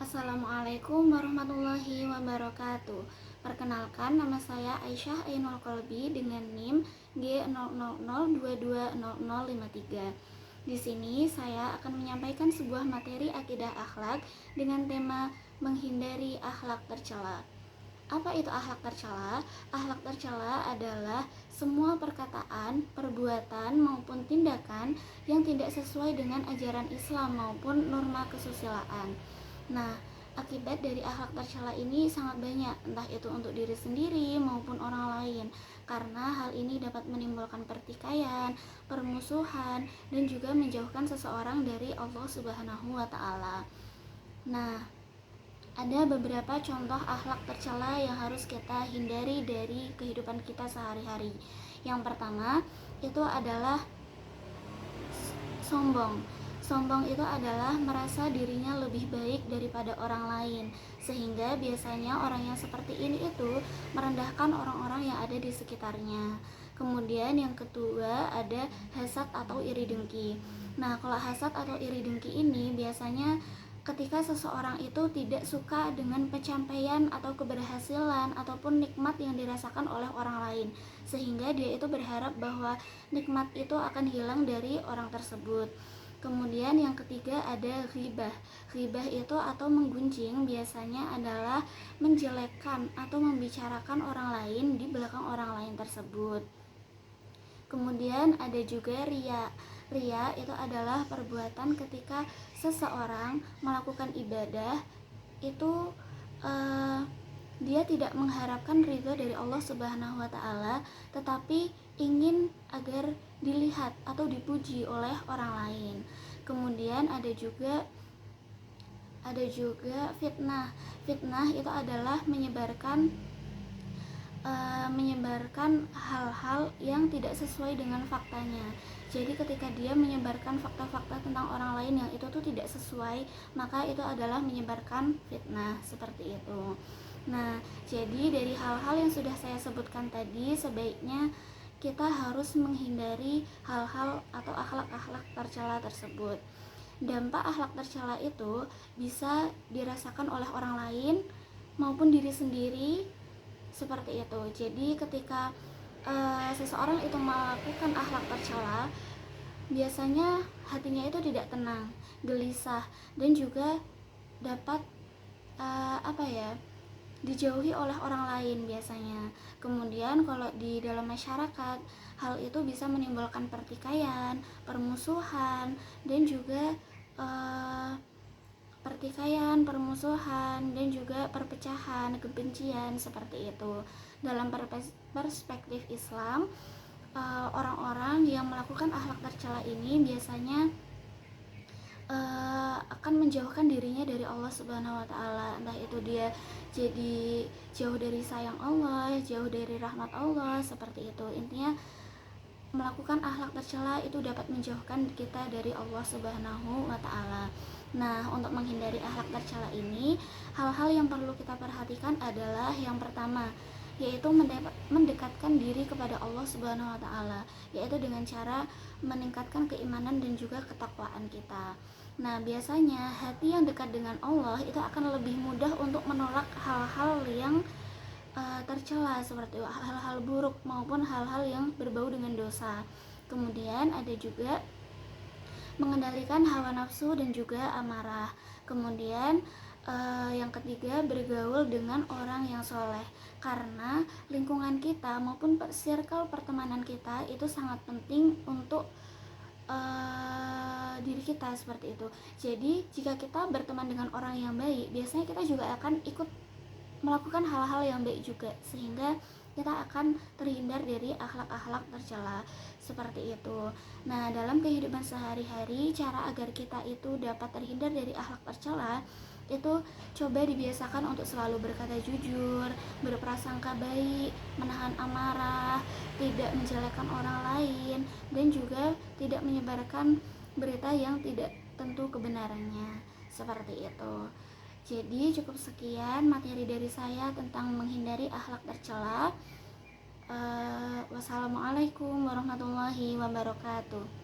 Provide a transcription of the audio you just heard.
Assalamualaikum warahmatullahi wabarakatuh. Perkenalkan, nama saya Aisyah Ainul Kolbi dengan NIM G0002200053. Di sini saya akan menyampaikan sebuah materi akidah akhlak dengan tema menghindari akhlak tercela. Apa itu akhlak tercela? Akhlak tercela adalah semua perkataan, perbuatan, maupun tindakan yang tidak sesuai dengan ajaran Islam maupun norma kesusilaan. Nah, akibat dari akhlak tercela ini sangat banyak, entah itu untuk diri sendiri maupun orang lain, karena hal ini dapat menimbulkan pertikaian, permusuhan, dan juga menjauhkan seseorang dari Allah Subhanahu wa Ta'ala. Nah, ada beberapa contoh akhlak tercela yang harus kita hindari dari kehidupan kita sehari-hari. Yang pertama, itu adalah sombong. Sombong itu adalah merasa dirinya lebih baik daripada orang lain, sehingga biasanya orang yang seperti ini itu merendahkan orang-orang yang ada di sekitarnya. Kemudian yang kedua ada hasad atau iri dengki. Nah, kalau hasad atau iri dengki ini biasanya ketika seseorang itu tidak suka dengan pencapaian atau keberhasilan ataupun nikmat yang dirasakan oleh orang lain, sehingga dia itu berharap bahwa nikmat itu akan hilang dari orang tersebut. Kemudian yang ketiga ada ghibah. Ghibah itu atau menggunjing biasanya adalah menjelekkan atau membicarakan orang lain di belakang orang lain tersebut. Kemudian ada juga riya. Riya itu adalah perbuatan ketika seseorang melakukan ibadah itu dia tidak mengharapkan ridho dari Allah Subhanahu wa Ta'ala, tetapi ingin agar dilihat atau dipuji oleh orang lain. Kemudian ada juga fitnah. Fitnah itu adalah menyebarkan hal-hal yang tidak sesuai dengan faktanya. Jadi ketika dia menyebarkan fakta-fakta tentang orang lain yang itu tuh tidak sesuai, maka itu adalah menyebarkan fitnah, seperti itu. Nah, jadi dari hal-hal yang sudah saya sebutkan tadi, sebaiknya kita harus menghindari hal-hal atau akhlak-akhlak tercela tersebut. Dampak akhlak tercela itu bisa dirasakan oleh orang lain maupun diri sendiri, seperti itu. Jadi ketika seseorang itu melakukan akhlak tercela, biasanya hatinya itu tidak tenang, gelisah, dan juga dapat dijauhi oleh orang lain biasanya. Kemudian kalau di dalam masyarakat, hal itu bisa menimbulkan pertikaian, permusuhan, dan juga dan juga perpecahan, kebencian, seperti itu. Dalam perspektif Islam, orang-orang yang melakukan akhlak tercela ini biasanya akan menjauhkan dirinya dari Allah Subhanahu wa Ta'ala. Entah itu dia jadi jauh dari sayang Allah, jauh dari rahmat Allah, seperti itu. Intinya melakukan akhlak tercela itu dapat menjauhkan kita dari Allah Subhanahu wa Ta'ala. Nah, untuk menghindari akhlak tercela ini, hal-hal yang perlu kita perhatikan adalah yang pertama, yaitu mendekatkan diri kepada Allah Subhanahu wa Ta'ala, yaitu dengan cara meningkatkan keimanan dan juga ketakwaan kita. Nah, biasanya hati yang dekat dengan Allah itu akan lebih mudah untuk menolak hal-hal yang tercela, seperti hal-hal buruk maupun hal-hal yang berbau dengan dosa. Kemudian ada juga mengendalikan hawa nafsu dan juga amarah. Kemudian yang ketiga, bergaul dengan orang yang soleh, karena lingkungan kita maupun circle pertemanan kita itu sangat penting untuk diri kita, seperti itu. Jadi jika kita berteman dengan orang yang baik, biasanya kita juga akan ikut melakukan hal-hal yang baik juga, sehingga kita akan terhindar dari akhlak-akhlak tercela, seperti itu. Nah, dalam kehidupan sehari-hari, cara agar kita itu dapat terhindar dari akhlak tercela itu coba dibiasakan untuk selalu berkata jujur, berprasangka baik, menahan amarah, tidak menjelekkan orang lain, dan juga tidak menyebarkan berita yang tidak tentu kebenarannya, seperti itu. Jadi cukup sekian materi dari saya tentang menghindari akhlak tercela. Wassalamualaikum warahmatullahi wabarakatuh.